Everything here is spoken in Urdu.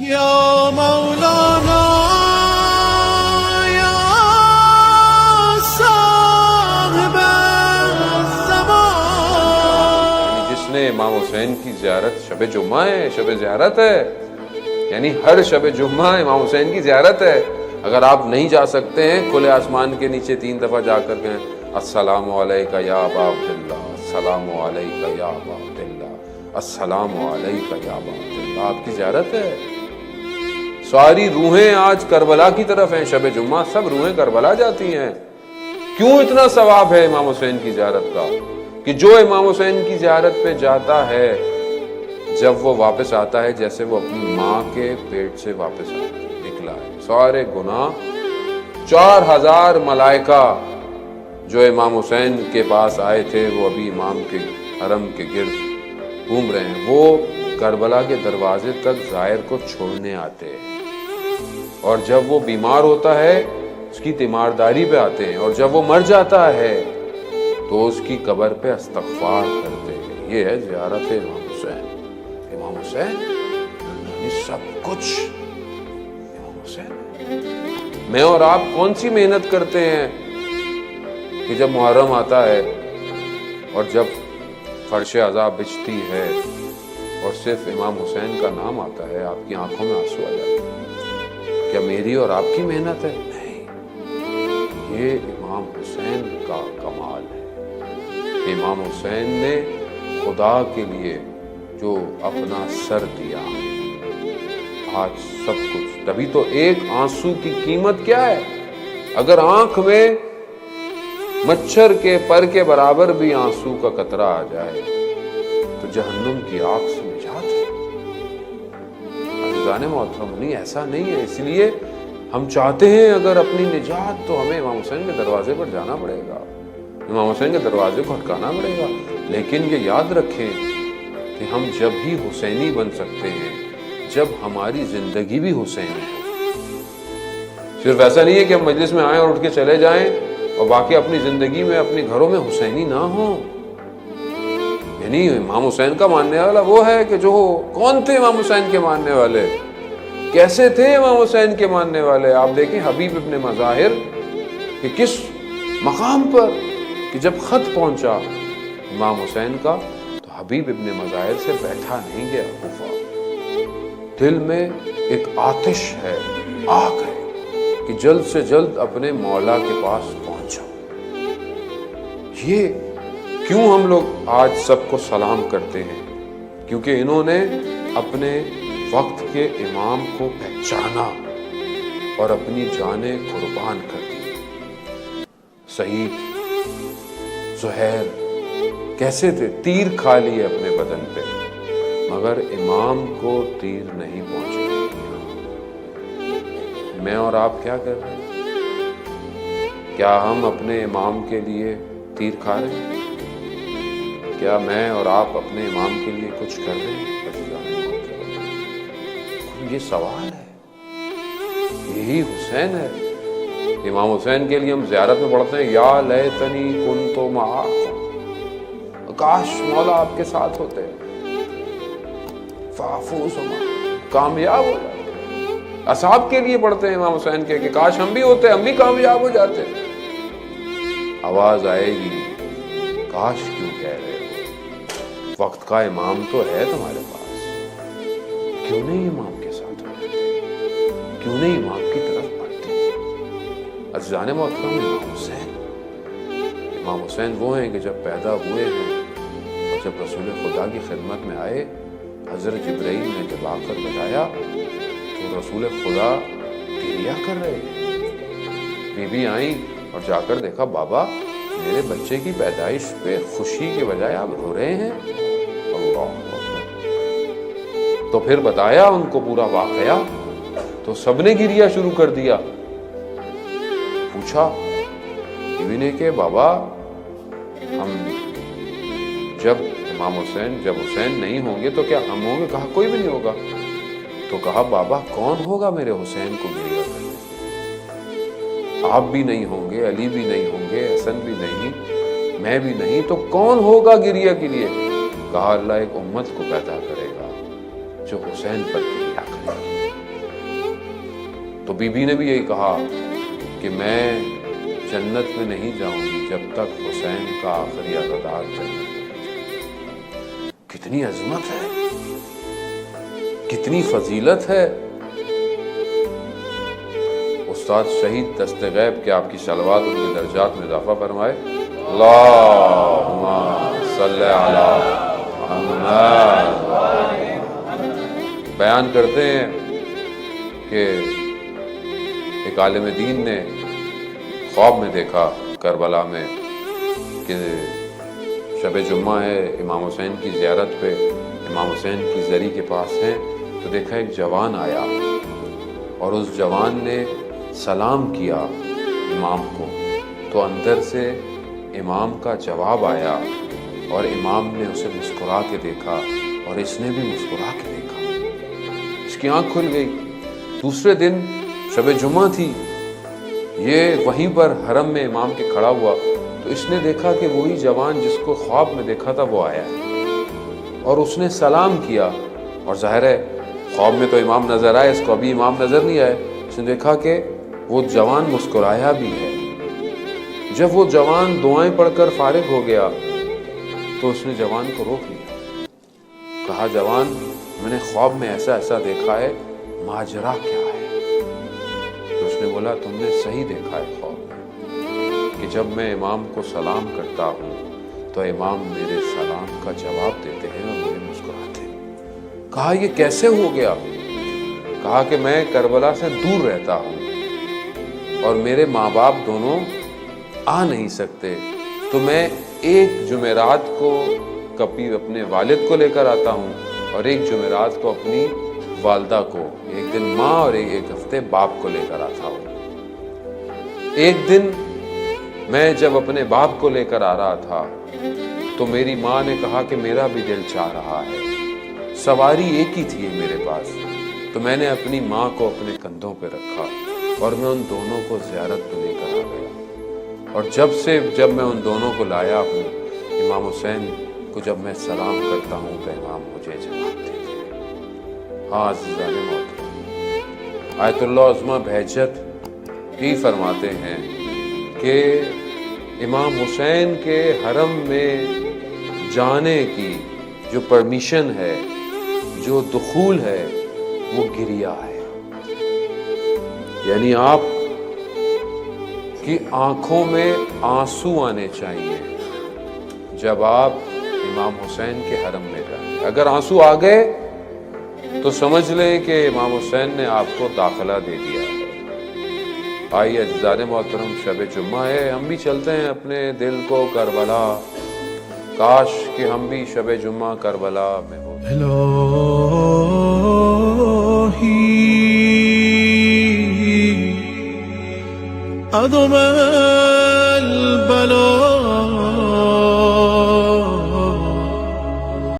یا مولانا یا صاحب الزمان. جس نے امام حسین کی زیارت شب جمعہ ہے، شب زیارت ہے، یعنی ہر شب جمعہ امام حسین کی زیارت ہے. اگر آپ نہیں جا سکتے ہیں کھلے آسمان کے نیچے 3 دفعہ جا کر کہیں السلام علیکہ یا ابا عبداللہ، السلام علیکہ یا ابا عبداللہ، السلام علیکہ یا ابا عبداللہ. آپ کی زیارت ہے. ساری روحیں آج کربلا کی طرف ہیں. شب جمعہ سب روحیں کربلا جاتی ہیں. کیوں اتنا ثواب ہے امام حسین کی زیارت کا؟ کہ جو امام حسین کی زیارت پہ جاتا ہے جب وہ واپس آتا ہے جیسے وہ اپنی ماں کے پیٹ سے واپس نکلا ہے. سارے گناہ 4000 ملائکہ جو امام حسین کے پاس آئے تھے وہ ابھی امام کے حرم کے گرد گھوم رہے ہیں. وہ کربلا کے دروازے تک زائر کو چھوڑنے آتے ہیں، اور جب وہ بیمار ہوتا ہے اس کی تیمارداری پہ آتے ہیں، اور جب وہ مر جاتا ہے تو اس کی قبر پہ استغفار کرتے ہیں. یہ ہے زیارت امام حسین. امام حسین یہ سب کچھ امام حسین. میں اور آپ کون سی محنت کرتے ہیں کہ جب محرم آتا ہے اور جب فرش عذاب بچھتی ہے اور صرف امام حسین کا نام آتا ہے آپ کی آنکھوں میں آنسو آ جاتے ہیں. کیا میری اور آپ کی محنت ہے؟ نہیں، یہ امام حسین کا کمال ہے. امام حسین نے خدا کے لیے جو اپنا سر دیا، آج سب کچھ. تبھی تو ایک آنسو کی قیمت کیا ہے؟ اگر آنکھ میں مچھر کے پر کے برابر بھی آنسو کا قطرہ آ جائے تو جہنم کی آگ سے نجات ہے. عزیزان محترم، نہیں، ایسا نہیں ہے. اس لیے ہم چاہتے ہیں اگر اپنی نجات تو ہمیں امام حسین کے دروازے پر جانا پڑے گا، امام حسین کے دروازے کو کھٹکانا پڑے گا. لیکن یہ یاد رکھیں کہ ہم جب ہی حسینی بن سکتے ہیں جب ہماری زندگی بھی حسین ہے. صرف ایسا نہیں ہے کہ ہم مجلس میں آئیں اور اٹھ کے چلے جائیں اور باقی اپنی زندگی میں اپنے گھروں میں حسینی نہ ہوں. یعنی امام حسین کا ماننے والا وہ ہے کہ جو کون تھے امام حسین کے ماننے والے، کیسے تھے امام حسین کے ماننے والے. آپ دیکھیں حبیب ابن مظاہر کہ کس مقام پر، کہ جب خط پہنچا امام حسین کا تو حبیب ابن مظاہر سے بیٹھا نہیں گیا کوفہ. دل میں ایک آتش ہے، آگ ہے کہ جلد سے جلد اپنے مولا کے پاس پہنچا. یہ کیوں ہم لوگ آج سب کو سلام کرتے ہیں؟ کیونکہ انہوں نے اپنے وقت کے امام کو پہچانا اور اپنی جانیں قربان کر دی. سعید، زہیر کیسے تھے؟ تیر کھا لیے اپنے بدن پہ مگر امام کو تیر نہیں پہنچے. میں اور آپ کیا کر رہے ہیں؟ کیا ہم اپنے امام کے لیے تیر کھا رہے ہیں؟ کیا میں اور آپ اپنے امام کے لیے کچھ کر رہے ہیں؟ یہ سوال ہے. یہی حسین ہے. امام حسین کے لیے ہم زیارت میں پڑھتے ہیں یا لیتنی کنت معکم، کاش مولا آپ کے ساتھ ہوتے، فافوز کامیاب ہو جاتے. اصحاب کے لیے پڑھتے ہیں امام حسین کے کہ کاش ہم بھی ہوتے، ہم بھی کامیاب ہو جاتے. آواز آئے گی کاش کیوں کہہ رہے ہو، وقت کا امام تو ہے تمہارے پاس، کیوں نہیں امام کے ساتھ ہو جاتے، کیوں نہیں امام کی طرف پڑھتے. عزیزان محترم، امام حسین وہ ہیں کہ جب پیدا ہوئے ہیں اور جب رسول خدا کی خدمت میں آئے، حضرت جبرائیل نے جب آ کر بتایا تو رسول خدا گریہ کر رہے ہیں. بی بی آئیں اور جا کر دیکھا بابا میرے بچے کی پیدائش پہ خوشی کے بجائے آپ رو رہے ہیں. اللہ اکبر. تو پھر بتایا ان کو پورا واقعہ تو سب نے گریہ شروع کر دیا. پوچھا بیوی نے کہ بابا ہم جب حسین نہیں ہوں گے تو کیا ہم ہوں گے؟ کہا کوئی بھی نہیں ہوگا. تو کہا بابا کون ہوگا میرے حسین کو گریہ کرنے؟ آپ بھی نہیں ہوں گے، علی بھی نہیں ہوں گے، حسن بھی نہیں، میں بھی نہیں، تو کون ہوگا گریہ کے لیے؟ کہا اللہ ایک امت کو پیدا کرے گا جو حسین پر گریہ کرے گا. تو بی بی نے بھی یہی کہا کہ میں جنت میں نہیں جاؤں گی جب تک حسین کا آخری عزادار جنت میں نہیں جائے۔ کتنی عظمت ہے، کتنی فضیلت ہے۔ استاد شہید دست غیب کہ آپ کی صلوات ان کے درجات میں اضافہ فرمائے۔ اللہم صلی علی محمد۔ بیان کرتے ہیں کہ ایک عالم دین نے خواب میں دیکھا کربلا میں کہ شب جمعہ ہے، امام حسین کی زیارت پہ امام حسین کی زری کے پاس ہیں، تو دیکھا ایک جوان آیا اور اس جوان نے سلام کیا امام کو، تو اندر سے امام کا جواب آیا اور امام نے اسے مسکرا کے دیکھا اور اس نے بھی مسکرا کے دیکھا، اس کی آنکھ کھل گئی۔ دوسرے دن شب جمعہ تھی، یہ وہیں پر حرم میں امام کے کھڑا ہوا، تو اس نے دیکھا کہ وہی جوان جس کو خواب میں دیکھا تھا وہ آیا اور اس نے سلام کیا، اور ظاہر ہے خواب میں تو امام نظر آئے، اس کو ابھی امام نظر نہیں آئے، اس نے دیکھا کہ وہ جوان مسکرایا بھی ہے۔ جب وہ جوان دعائیں پڑھ کر فارغ ہو گیا تو اس نے جوان کو روک لیا، کہا جوان میں نے خواب میں ایسا ایسا دیکھا ہے، ماجرا کیا ہے؟ تو اس نے بولا تم نے صحیح دیکھا ہے خواب میں کہ جب میں امام کو سلام کرتا ہوں تو امام میرے سلام کا جواب دیتے ہیں اور مجھے مسکراتے ہیں۔ کہا یہ کیسے ہو گیا؟ کہا کہ میں کربلا سے دور رہتا ہوں اور میرے ماں باپ دونوں آ نہیں سکتے، تو میں ایک جمعرات کو کبھی اپنے والد کو لے کر آتا ہوں اور ایک جمعرات کو اپنی والدہ کو، ایک دن ماں اور ایک ہفتے باپ کو لے کر آتا ہوں۔ ایک دن میں جب اپنے باپ کو لے کر آ رہا تھا تو میری ماں نے کہا کہ میرا بھی دل چاہ رہا ہے، سواری ایک ہی تھی میرے پاس، تو میں نے اپنی ماں کو اپنے کندھوں پہ رکھا اور میں ان دونوں کو زیارت پہ لے کر آ گیا، اور جب میں ان دونوں کو لایا ہوں، امام حسین کو جب میں سلام کرتا ہوں تو امام مجھے جواب دیتے ہیں۔ ہاں عزیزان محترم، آیت اللہ عظمہ بہجت ہی فرماتے ہیں کہ امام حسین کے حرم میں جانے کی جو پرمیشن ہے، جو دخول ہے، وہ گریہ ہے، یعنی آپ کی آنکھوں میں آنسو آنے چاہیے جب آپ امام حسین کے حرم میں جائیں۔ اگر آنسو آ گئے تو سمجھ لیں کہ امام حسین نے آپ کو داخلہ دے دیا ہے۔ آئیے عزیزان محترم، شب جمعہ ہے، ہم بھی چلتے ہیں اپنے دل کو کربلا، کاش کہ ہم بھی شب جمعہ کربلا میں ہو۔ عظم البلاء